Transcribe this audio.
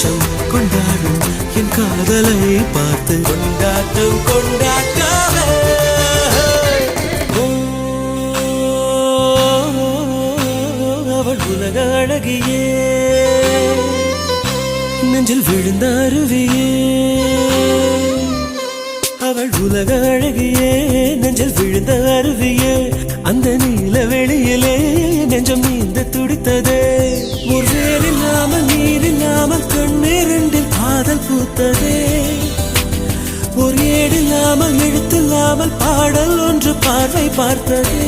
சந்தோஷம் கொண்டாடும் என் காதலை பார்த்து கொண்டாட்டம் கொண்டாட்டமே. அவள் உலக அழகியே, நெஞ்சில் விழுந்த அருவியே. அவள் உலக அழகியே, நெஞ்சில் விழுந்த அருவியே. அந்த நீல வெளியிலே நெஞ்சம் நீந்த துடித்ததே. ஒரு வேலில்லாமல் நீரில்லாமல் கண்ணீரில் காதல் பூத்ததே. ஒரு ஏடில்லாமல் எழுத்தில்லாமல் பாடல் ஒன்று பார்வை பார்த்ததே.